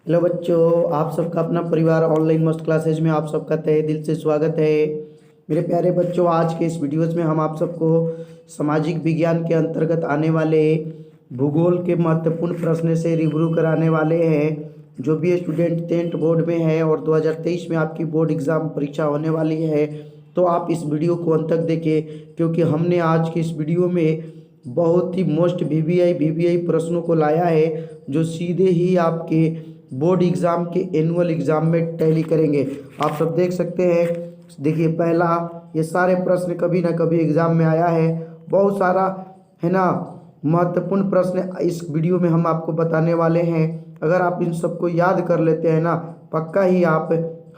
Hello बच्चों, आप सबका अपना परिवार ऑनलाइन मस्त क्लासेज में आप सबका तहे दिल से स्वागत है। मेरे प्यारे बच्चों, आज के इस वीडियोज़ में हम आप सबको सामाजिक विज्ञान के अंतर्गत आने वाले भूगोल के महत्वपूर्ण प्रश्न से रिव्यू कराने वाले हैं। जो भी स्टूडेंट 10th बोर्ड में है और 2023 में आपकी बोर्ड एग्ज़ाम परीक्षा होने वाली है, तो आप इस वीडियो को अंत तक देखें, क्योंकि हमने आज की इस वीडियो में बहुत ही मोस्ट वीवीआई प्रश्नों को लाया है, जो सीधे ही आपके बोर्ड एग्ज़ाम के एनुअल एग्ज़ाम में टैली करेंगे। आप सब देख सकते हैं। देखिए, पहला ये सारे प्रश्न कभी ना कभी एग्ज़ाम में आया है, बहुत सारा है ना महत्वपूर्ण प्रश्न इस वीडियो में हम आपको बताने वाले हैं। अगर आप इन सबको याद कर लेते हैं ना, पक्का ही आप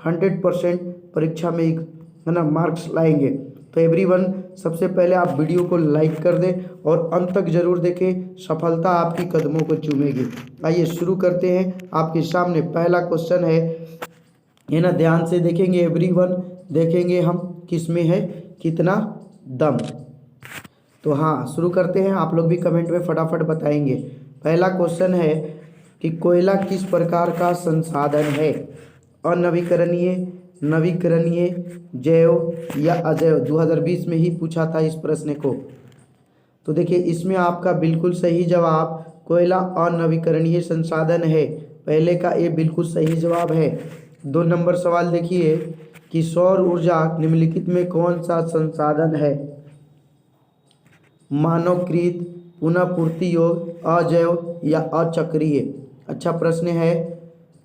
100% परीक्षा में है ना मार्क्स लाएंगे। तो एवरीवन, सबसे पहले आप वीडियो को लाइक कर दें और अंत तक जरूर देखें, सफलता आपकी कदमों को चूमेगी। आइए शुरू करते हैं। आपके सामने पहला क्वेश्चन है, ये ना ध्यान से देखेंगे एवरीवन, देखेंगे हम किस में है कितना दम। तो हाँ, शुरू करते हैं। आप लोग भी कमेंट में फटाफट बताएंगे। पहला क्वेश्चन है कि कोयला किस प्रकार का संसाधन है? अनवीकरणीय, नवीकरणीय, जैव या अजैव? 2020 में ही पूछा था इस प्रश्न को। तो देखिए, इसमें आपका बिल्कुल सही जवाब कोयला अनवीकरणीय संसाधन है। पहले का ये बिल्कुल सही जवाब है। 2 नंबर सवाल देखिए कि सौर ऊर्जा निम्नलिखित में कौन सा संसाधन है? मानवकृत, पुनः पूर्ति योग, अजैव या अचक्रीय? अच्छा प्रश्न है।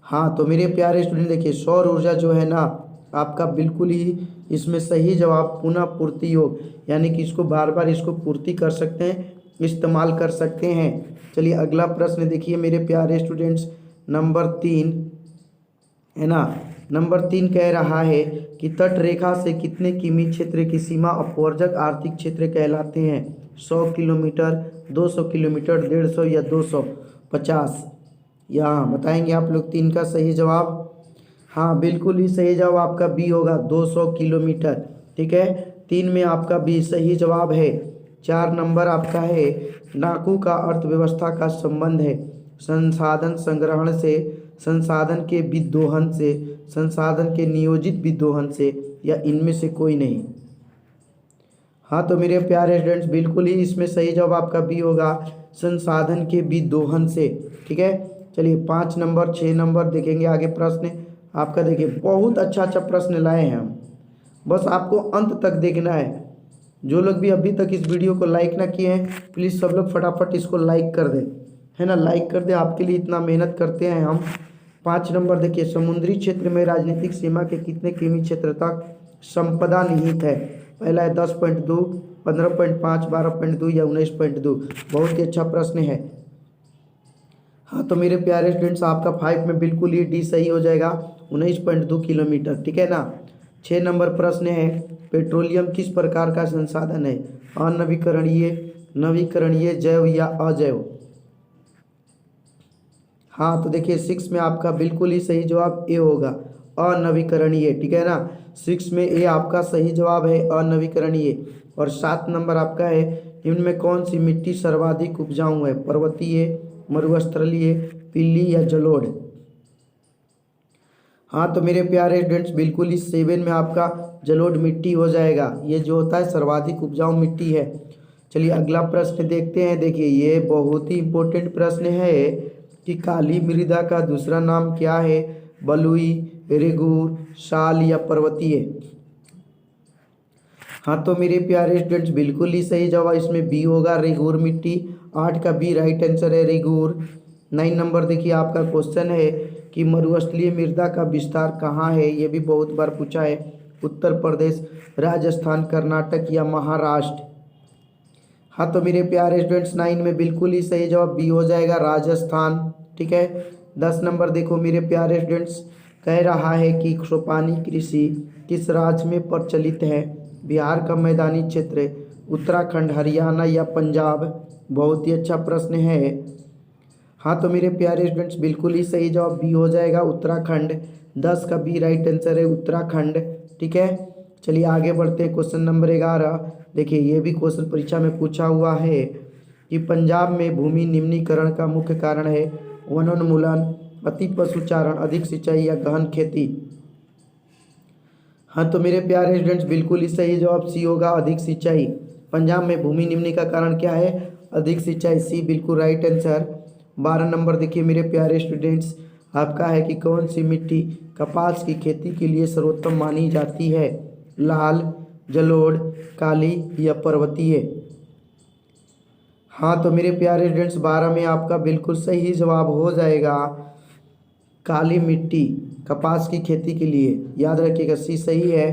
हाँ, तो मेरे प्यारे स्टूडेंट देखिए, सौर ऊर्जा जो है ना आपका बिल्कुल ही इसमें सही जवाब पुनः पूर्ति योग, यानी कि इसको बार बार इसको पूर्ति कर सकते हैं, इस्तेमाल कर सकते हैं। चलिए अगला प्रश्न देखिए मेरे प्यारे स्टूडेंट्स, नंबर 3 है ना। नंबर 3 कह रहा है कि तट रेखा से कितने किमी क्षेत्र की सीमा अपवर्जक आर्थिक क्षेत्र कहलाते हैं? 100 किलोमीटर, 200 किलोमीटर, 150 या 250? यहाँ बताएंगे आप लोग 3 का सही जवाब। हाँ, बिल्कुल ही सही जवाब आपका बी होगा, 200 किलोमीटर। ठीक है, 3 में आपका बी सही जवाब है। 4 नंबर आपका है, नाकू का अर्थव्यवस्था का संबंध है संसाधन संग्रहण से, संसाधन के विदोहन से, संसाधन के नियोजित विदोहन से, या इनमें से कोई नहीं? हाँ, तो मेरे प्यारे स्टूडेंट्स, बिल्कुल ही इसमें सही जवाब आपका बी होगा, संसाधन के विदोहन से। ठीक है, चलिए 5 नंबर 6 नंबर देखेंगे आगे प्रश्न आपका। देखिए, बहुत अच्छा अच्छा प्रश्न लाए हैं हम, बस आपको अंत तक देखना है। जो लोग भी अभी तक इस वीडियो को लाइक ना किए हैं, प्लीज़ सब लोग फटाफट इसको लाइक कर दें, है ना, लाइक कर दें। आपके लिए इतना मेहनत करते हैं हम। 5 नंबर देखिए, समुद्री क्षेत्र में राजनीतिक सीमा के कितने किमी क्षेत्र तक संपदा निहित है? पहला है 10.2, 15.5, 12.2 या 19.2? बहुत ही अच्छा प्रश्न है। हाँ, तो मेरे प्यारे स्टूडेंट्स, आपका 5 में बिल्कुल ही डी सही हो जाएगा, 19.2 किलोमीटर। ठीक है ना। 6 नंबर प्रश्न है, पेट्रोलियम किस प्रकार का संसाधन है? अनवीकरणीय, नवीकरणीय, जैव या अजैव? हाँ, तो देखिए 6 में आपका बिल्कुल ही सही जवाब ए होगा, अनवीकरणीय। ठीक है ना, 6 में ए आपका सही जवाब है, अनवीकरणीय। और 7 नंबर आपका है, इनमें कौन सी मिट्टी सर्वाधिक उपजाऊ है? पर्वतीय, मरुस्थलीय, पीली या जलोढ़? हाँ, तो मेरे प्यारे स्टूडेंट्स, बिल्कुल ही 7 में आपका जलोढ़ मिट्टी हो जाएगा। ये जो होता है सर्वाधिक उपजाऊ मिट्टी है। चलिए अगला प्रश्न देखते हैं। देखिए, ये बहुत ही इंपॉर्टेंट प्रश्न है कि काली मृदा का दूसरा नाम क्या है? बलुई, रेगूर, साल या पर्वतीय? हाँ, तो मेरे प्यारे स्टूडेंट्स, बिल्कुल ही सही जवाब इसमें बी होगा, रेगूर मिट्टी। 8 का बी राइट आंसर है, रेगूर। 9 नंबर देखिए आपका क्वेश्चन है कि मरुस्थलीय मृदा का विस्तार कहाँ है? ये भी बहुत बार पूछा है, उत्तर प्रदेश, राजस्थान, कर्नाटक या महाराष्ट्र? हाँ, तो मेरे प्यारे स्टूडेंट्स, 9 में बिल्कुल ही सही जवाब बी हो जाएगा, राजस्थान। ठीक है। 10 नंबर देखो मेरे प्यारे स्टूडेंट्स, कह रहा है कि सोपानी कृषि किस राज्य में प्रचलित है? बिहार का मैदानी क्षेत्र, उत्तराखंड, हरियाणा या पंजाब? बहुत ही अच्छा प्रश्न है। हाँ, तो मेरे प्यारे स्टूडेंट्स, बिल्कुल ही सही जवाब बी हो जाएगा, उत्तराखंड। 10 का बी राइट आंसर है, उत्तराखंड। ठीक है, चलिए आगे बढ़ते हैं। क्वेश्चन नंबर 11 देखिए, ये भी क्वेश्चन परीक्षा में पूछा हुआ है कि पंजाब में भूमि निम्नीकरण का मुख्य कारण है? वनोन्मूलन, अति पशुचारण, अधिक सिंचाई या गहन खेती। हाँ तो मेरे प्यारे स्टूडेंट्स बिल्कुल ही सही जवाब सी होगा, अधिक सिंचाई। पंजाब में भूमि निम्न का कारण क्या है? अधिक सिंचाई, सी बिल्कुल राइट आंसर। 12 नंबर देखिए मेरे प्यारे स्टूडेंट्स, आपका है कि कौन सी मिट्टी कपास की खेती के लिए सर्वोत्तम मानी जाती है? लाल, जलोढ़, काली या पर्वतीय। हाँ तो मेरे प्यारे स्टूडेंट्स 12 में आपका बिल्कुल सही जवाब हो जाएगा काली मिट्टी कपास की खेती के लिए, याद रखिएगा सी सही है।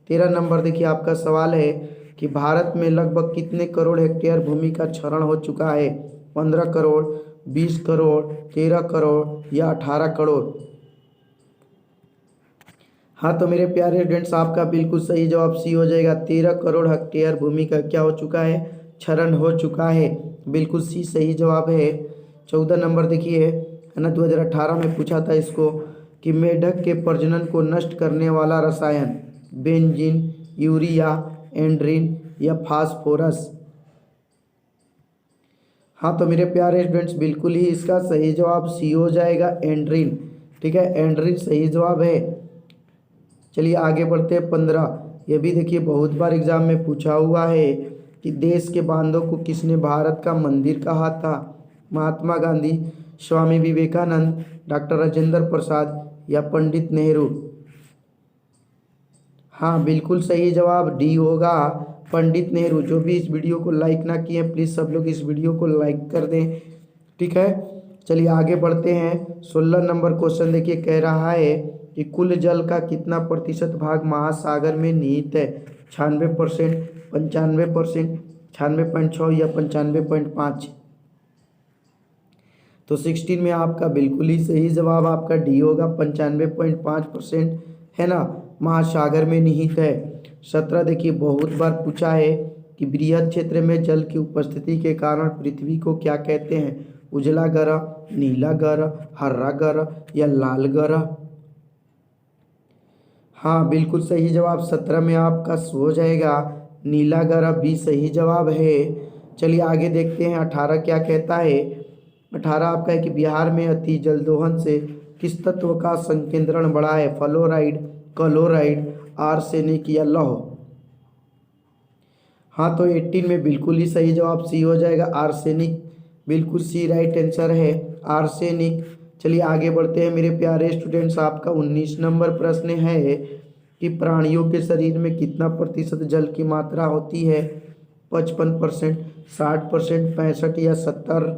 13 नंबर देखिए आपका सवाल है कि भारत में लगभग कितने करोड़ हेक्टेयर भूमि का क्षरण हो चुका है? 15 करोड़, 20 करोड़, 13 करोड़ या 18 करोड़। हाँ तो मेरे प्यारे स्टूडेंट्स आपका बिल्कुल सही जवाब सी हो जाएगा, 13 करोड़ हेक्टेयर भूमि का क्या हो चुका है? क्षरण हो चुका है, बिल्कुल सी सही जवाब है। 14 नंबर देखिए है ना, 2018 में पूछा था इसको कि मेढक के प्रजनन को नष्ट करने वाला रसायन बेंजीन, यूरिया, एंड्रीन या फास्फोरस। हाँ तो मेरे प्यारे स्टूडेंट्स बिल्कुल ही इसका सही जवाब सी हो जाएगा, एंड्रीन। ठीक है, एंड्रीन सही जवाब है। चलिए आगे बढ़ते हैं। 15, ये भी देखिए बहुत बार एग्जाम में पूछा हुआ है कि देश के बांधों को किसने भारत का मंदिर कहा था? महात्मा गांधी, स्वामी विवेकानंद, डॉक्टर राजेंद्र प्रसाद या पंडित नेहरू। हाँ बिल्कुल सही जवाब डी होगा, पंडित नेहरू। जो भी इस वीडियो को लाइक ना किए प्लीज़ सब लोग इस वीडियो को लाइक कर दें। ठीक है, चलिए आगे बढ़ते हैं। 16 नंबर क्वेश्चन देखिए, कह रहा है कि कुल जल का कितना प्रतिशत भाग महासागर में निहित है? 96%, 95%, 96.6 या 95.5। तो 16 में आपका बिल्कुल ही सही जवाब आपका डी होगा, 95.5% है ना, महासागर में निहित है। 17 देखिए बहुत बार पूछा है कि बृहद क्षेत्र में जल की उपस्थिति के कारण पृथ्वी को क्या कहते हैं? उजला ग्रह, नीला ग्रह, हरा ग्रह या लाल ग्रह। हाँ बिल्कुल सही जवाब 17 में आपका हो जाएगा नीला ग्रह, भी सही जवाब है। चलिए आगे देखते हैं 18 क्या कहता है। 18 आपका है कि बिहार में अति जल दोहन से किस तत्व का संकेंद्रण बढ़ा है? फ्लोराइड, क्लोराइड, आर्सेनिक या लौह। हाँ तो 18 में बिल्कुल ही सही जवाब सी हो जाएगा, आर्सेनिक। बिल्कुल सी राइट आंसर है, आर्सेनिक। चलिए आगे बढ़ते हैं मेरे प्यारे स्टूडेंट्स, आपका 19 नंबर प्रश्न है कि प्राणियों के शरीर में कितना प्रतिशत जल की मात्रा होती है? 55%, 60%, 65 या 70।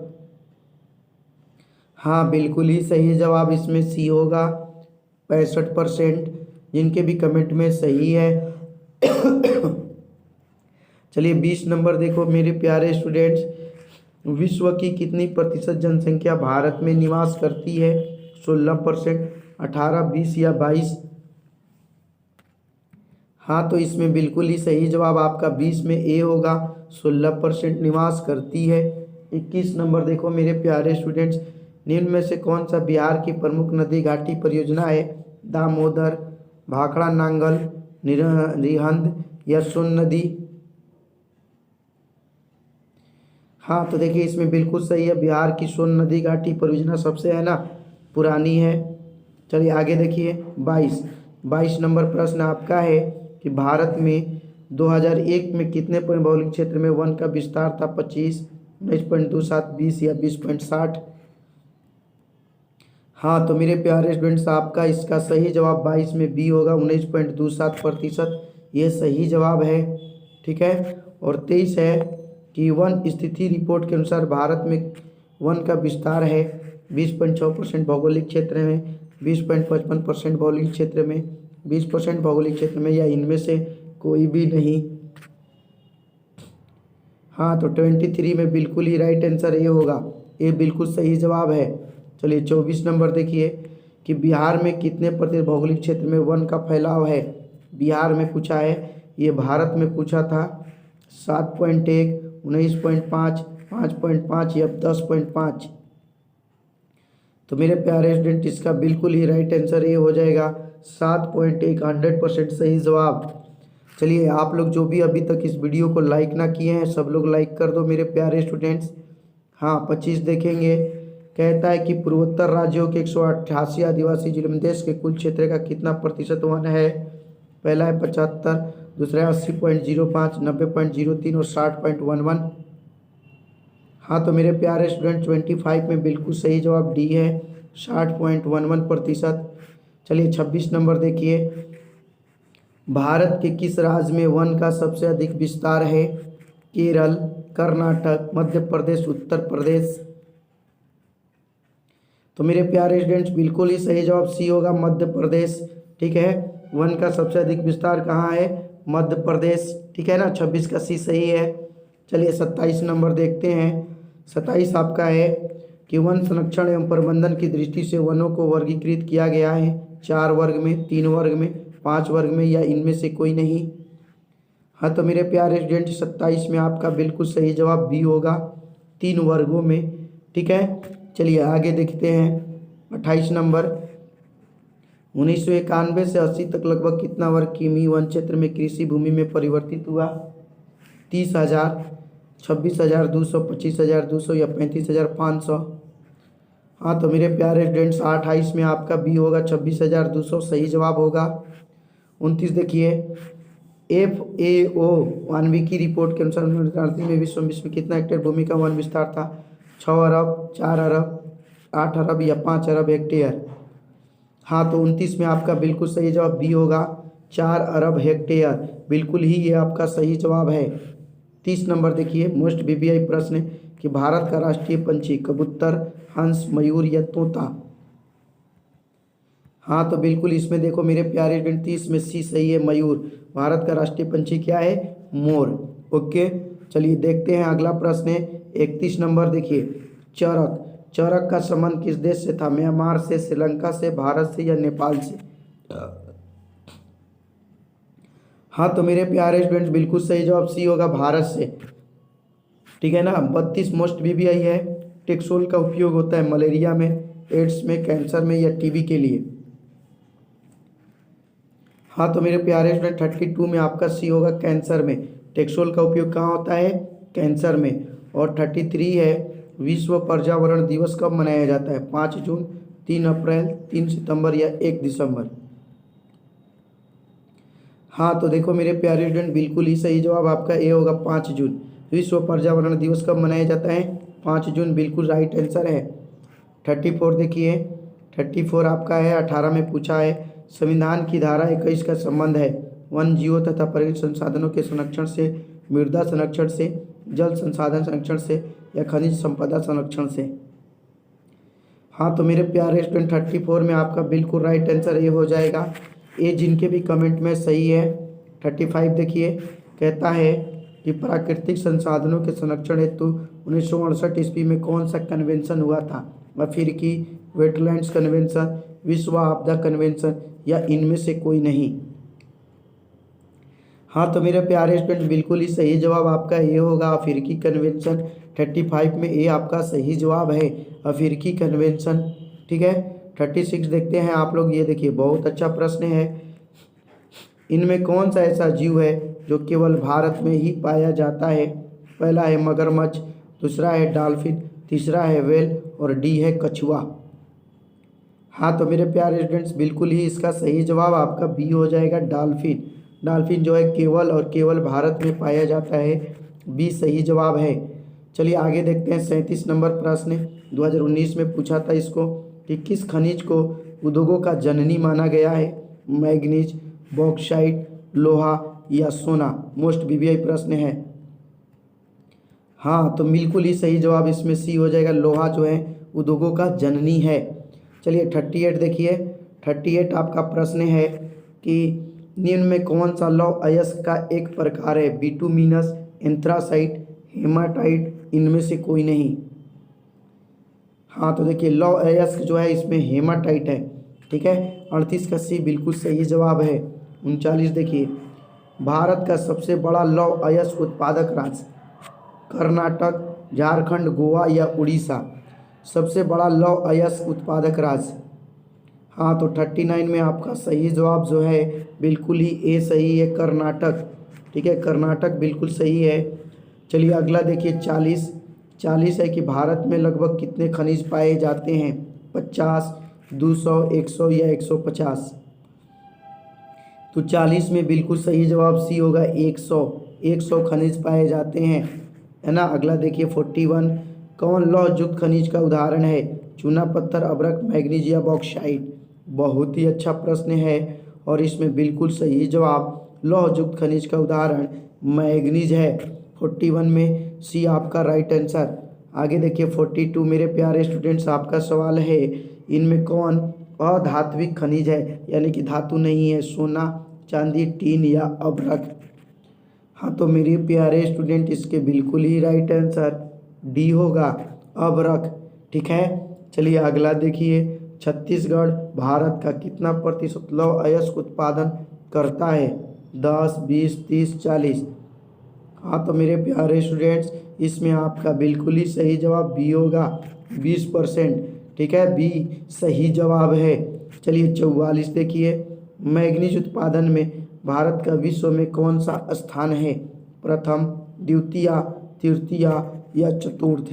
हाँ बिल्कुल ही सही जवाब इसमें सी होगा, 65%, जिनके भी कमेंट में सही है। चलिए 20 नंबर देखो मेरे प्यारे स्टूडेंट्स, विश्व की कितनी प्रतिशत जनसंख्या भारत में निवास करती है? 16%, 18, 20 या 22। हाँ तो इसमें बिल्कुल ही सही जवाब आपका 20 में ए होगा, 16% निवास करती है। 21 नंबर देखो मेरे प्यारे स्टूडेंट्स, निम्न में से कौन सा बिहार की प्रमुख नदी घाटी परियोजना है? दामोदर, भाखड़ा नांगल, रिहंद या सोन नदी। हाँ तो देखिए इसमें बिल्कुल सही है, बिहार की सोन नदी घाटी परियोजना सबसे है ना पुरानी है। चलिए आगे देखिए 22 नंबर प्रश्न आपका है कि भारत में 2001 में कितने भौगोलिक क्षेत्र में वन का विस्तार था? 25, 19.27, 20 या 20.60। हाँ तो मेरे प्यारे स्टूडेंट्स आपका इसका सही जवाब 22 में बी होगा, 19.27%, ये सही जवाब है। ठीक है, और 23 है कि वन स्थिति रिपोर्ट के अनुसार भारत में वन का विस्तार है 20.6% भौगोलिक क्षेत्र में, 20.55% भौगोलिक क्षेत्र में, 20% भौगोलिक क्षेत्र में या इनमें से कोई भी नहीं। हाँ तो 23 में बिल्कुल ही राइट आंसर ये होगा, ये बिल्कुल सही जवाब है। चलिए 24 नंबर देखिए कि बिहार में कितने प्रतिशत भौगोलिक क्षेत्र में वन का फैलाव है? बिहार में पूछा है, ये भारत में पूछा था। 7.1, 19.5, 5.5 या 10.5। तो मेरे प्यारे स्टूडेंट इसका बिल्कुल ही राइट आंसर ये हो जाएगा 7.1, 100% सही जवाब। चलिए आप लोग जो भी अभी तक इस वीडियो को लाइक ना किए हैं सब लोग लाइक कर दो मेरे प्यारे स्टूडेंट्स। हाँ 25 देखेंगे कहता है कि पूर्वोत्तर राज्यों के 188 आदिवासी जिलों में देश के कुल क्षेत्र का कितना प्रतिशत वन है। पहला है 75, दूसरा है 80.05, 90.03 और 60.11। हाँ तो मेरे प्यारे स्टूडेंट 25 में बिल्कुल सही जवाब डी है, 60.11%। चलिए 26 नंबर देखिए, भारत के किस राज्य में वन का सबसे अधिक विस्तार है। केरल, कर्नाटक, मध्य प्रदेश, उत्तर प्रदेश। तो मेरे प्यारे स्टूडेंट्स बिल्कुल ही सही जवाब सी होगा, मध्य प्रदेश। ठीक है, वन का सबसे अधिक विस्तार कहाँ है, मध्य प्रदेश। ठीक है ना, 26 का सी सही है। चलिए 27 नंबर देखते हैं। 27 आपका है कि वन संरक्षण एवं प्रबंधन की दृष्टि से वनों को वर्गीकृत किया गया है 4 वर्ग में, 3 वर्ग में, 5 वर्ग में या इनमें से कोई नहीं। हाँ तो मेरे प्यारे स्टूडेंट 27 में आपका बिल्कुल सही जवाब बी होगा, 3 वर्गों में। ठीक है, चलिए आगे देखते हैं। 28 नंबर, 1991 से 80 तक लगभग कितना वर्ग किमी वन क्षेत्र में कृषि भूमि में परिवर्तित हुआ। 30,000, 26,200, 25,200 या 35,500। हाँ तो मेरे प्यारे स्टूडेंट्स 28 में आपका बी होगा, 26,200 सही जवाब होगा। 29 देखिए, FAO वाल्मीकि रिपोर्ट के अनुसार 2038 में विश्व में कितना हेक्टेयर भूमि का वन विस्तार था। 6 अरब, 4 अरब, 8 अरब या 5 अरब हेक्टेयर। हाँ तो 29 में आपका बिल्कुल सही जवाब बी होगा, 4 अरब हेक्टेयर। बिल्कुल ही ये आपका सही जवाब है। 30 नंबर देखिए, मोस्ट BBI प्रश्न कि भारत का राष्ट्रीय पंछी कबूतर, हंस, मयूर या तोता। हाँ तो बिल्कुल इसमें देखो मेरे प्यारे स्टूडेंट 30 में सी सही है, मयूर। भारत का राष्ट्रीय पंछी क्या है, मोर। ओके, चलिए देखते हैं अगला प्रश्न है 31 नंबर देखिए, चरक। चरक का संबंध किस देश से था, म्यांमार से, श्रीलंका से, भारत से या नेपाल से। हाँ तो मेरे प्यारे स्टूडेंट बिल्कुल सही जवाब सी होगा, भारत से। ठीक है ना, 32 मोस्ट BBI है। टेक्सोल का उपयोग होता है मलेरिया में, एड्स में, कैंसर में या TB के लिए। हाँ तो मेरे प्यारे स्टूडेंट 32 में आपका सी होगा, कैंसर में। टेक्सोल का उपयोग कहाँ होता है, कैंसर में। और 33 है, विश्व पर्यावरण दिवस कब मनाया जाता है, 5 जून, 3 अप्रैल, 3 सितंबर या 1 दिसंबर। हाँ तो देखो मेरे प्यारे स्टूडेंट बिल्कुल ही सही जवाब आपका ए होगा, 5 जून। विश्व पर्यावरण दिवस कब मनाया जाता है, 5 जून। बिल्कुल राइट आंसर है। 34 देखिए, 34 आपका है, 18 में पूछा है, संविधान की धारा 21 का संबंध है वन जीवों तथा पर्यावरण संसाधनों के संरक्षण से, मृदा संरक्षण से, जल संसाधन संरक्षण से या खनिज संपदा संरक्षण से। हाँ तो मेरे प्यारे स्टूडेंट 34 में आपका बिल्कुल राइट आंसर ये हो जाएगा, ये जिनके भी कमेंट में सही है। 35 देखिए, कहता है कि प्राकृतिक संसाधनों के संरक्षण हेतु 1968 ईस्वी में कौन सा कन्वेंशन हुआ था, अफ्रीकी वेटलैंड्स कन्वेंशन, विश्व आपदा कन्वेंशन या इनमें से कोई नहीं। हाँ तो मेरे प्यारे स्टूडेंट बिल्कुल ही सही जवाब आपका ये होगा, अफ्रीकी कन्वेंशन। 35 में ये आपका सही जवाब है, अफ्रीकी कन्वेंशन। ठीक है, 36 देखते हैं आप लोग। ये देखिए बहुत अच्छा प्रश्न है, इनमें कौन सा ऐसा जीव है जो केवल भारत में ही पाया जाता है। पहला है मगरमच्छ, दूसरा है डॉल्फिन, तीसरा है व्हेल और डी है कछुआ। हाँ तो मेरे प्यारे स्टूडेंट्स बिल्कुल ही इसका सही जवाब आपका बी हो जाएगा, डॉल्फिन। डॉल्फिन जो है केवल और केवल भारत में पाया जाता है, बी सही जवाब है। चलिए आगे देखते हैं 37 नंबर प्रश्न, 2019 में पूछा था इसको कि किस खनिज को उद्योगों का जननी माना गया है, मैग्नीज, बॉक्साइट, लोहा या सोना। मोस्ट BBI प्रश्न है। हाँ तो बिल्कुल ही सही जवाब इसमें सी हो जाएगा, लोहा जो है उद्योगों का जननी है। चलिए 38 देखिए, 38 आपका प्रश्न है कि निम्न में कौन सा लौह अयस्क का एक प्रकार है, बिटुमिनस, एंथ्रासाइट, हेमाटाइट, इनमें से कोई नहीं। हाँ तो देखिए लौह अयस्क जो है इसमें हेमाटाइट है। ठीक है, 38 का सी बिल्कुल सही जवाब है। 39 देखिए, भारत का सबसे बड़ा लौह अयस्क उत्पादक राज्य, कर्नाटक, झारखंड, गोवा या उड़ीसा। सबसे बड़ा लौह अयस्क उत्पादक राज्य। हाँ तो 39 में आपका सही जवाब जो है बिल्कुल ही ए सही है, कर्नाटक। ठीक है, कर्नाटक बिल्कुल सही है। चलिए अगला देखिए 40, 40 है कि भारत में लगभग कितने खनिज पाए जाते हैं? 50, 200, 100 या 150? तो 40 में बिल्कुल सही जवाब सी होगा, 100। 100 खनिज पाए जाते हैं, है ना। अगला देखिए 41, कौन लौह युक्त खनिज का उदाहरण है? चूना पत्थर, अभ्रक, मैग्नीज या बॉक्साइट? बहुत ही अच्छा प्रश्न है और इसमें बिल्कुल सही जवाब लौह युक्त खनिज का उदाहरण मैग्नीज है। 41 में सी आपका राइट आंसर। आगे देखिए 42, मेरे प्यारे स्टूडेंट्स आपका सवाल है, इनमें कौन अधात्विक खनिज है, यानी कि धातु नहीं है? सोना, चांदी, टीन या अभ्रक? हाँ तो मेरे प्यारे स्टूडेंट इसके बिल्कुल ही राइट आंसर डी होगा, अभ्रक। ठीक है, चलिए अगला देखिए, छत्तीसगढ़ भारत का कितना प्रतिशत लौह अयस्क उत्पादन करता है? 10, 20, 30, 40? हाँ तो मेरे प्यारे स्टूडेंट्स इसमें आपका बिल्कुल ही सही जवाब बी होगा, 20%। ठीक है, बी सही जवाब है। चलिए 44 देखिए, मैग्नीज उत्पादन में भारत का विश्व में कौन सा स्थान है? प्रथम, द्वितीय, तृतीय या चतुर्थ?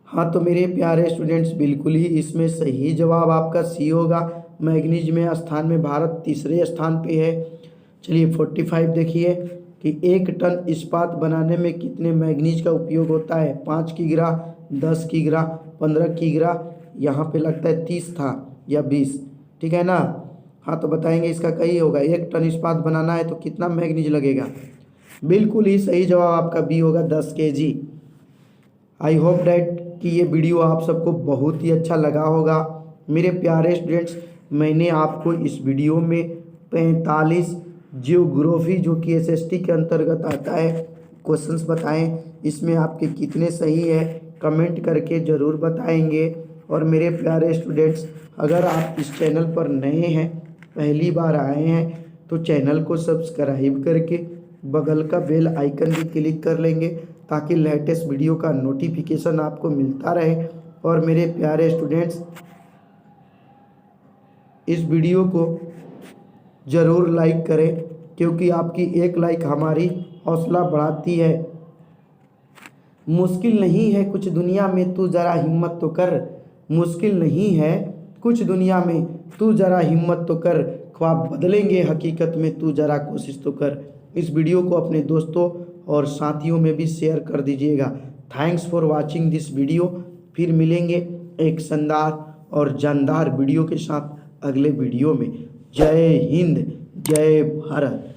हाँ तो मेरे प्यारे स्टूडेंट्स बिल्कुल ही इसमें सही जवाब आपका सी होगा, मैग्नीज में स्थान में भारत तीसरे स्थान पे है। चलिए 45 देखिए कि 1 टन इस्पात बनाने में कितने मैग्नीज का उपयोग होता है? 5 किग्रा, 10 किग्रा, 15 किग्रा, यहाँ पे लगता है 30 था, या 20? ठीक है ना। हाँ तो बताएंगे इसका कई होगा, 1 टन इस्पात बनाना है तो कितना मैग्नीज लगेगा? बिल्कुल ही सही जवाब आपका बी होगा, 10 kg। आई होप डैट कि ये वीडियो आप सबको बहुत ही अच्छा लगा होगा। मेरे प्यारे स्टूडेंट्स, मैंने आपको इस वीडियो में 45 जियोग्राफी जो कि एसएसटी के अंतर्गत आता है क्वेश्चंस बताएं। इसमें आपके कितने सही है कमेंट करके ज़रूर बताएंगे। और मेरे प्यारे स्टूडेंट्स, अगर आप इस चैनल पर नए हैं, पहली बार आए हैं, तो चैनल को सब्सक्राइब करके बगल का बेल आइकन भी क्लिक कर लेंगे ताकि लेटेस्ट वीडियो का नोटिफिकेशन आपको मिलता रहे। और मेरे प्यारे स्टूडेंट्स, इस वीडियो को ज़रूर लाइक करें क्योंकि आपकी एक लाइक हमारी हौसला बढ़ाती है। मुश्किल नहीं है कुछ दुनिया में, तू ज़रा हिम्मत तो कर। मुश्किल नहीं है कुछ दुनिया में, तू ज़रा हिम्मत तो कर। ख्वाब बदलेंगे हकीकत में, तू ज़रा कोशिश तो कर। इस वीडियो को अपने दोस्तों और साथियों में भी शेयर कर दीजिएगा। Thanks for watching this video. फिर मिलेंगे एक शानदार और जानदार वीडियो के साथ अगले वीडियो में। जय हिंद, जय भारत।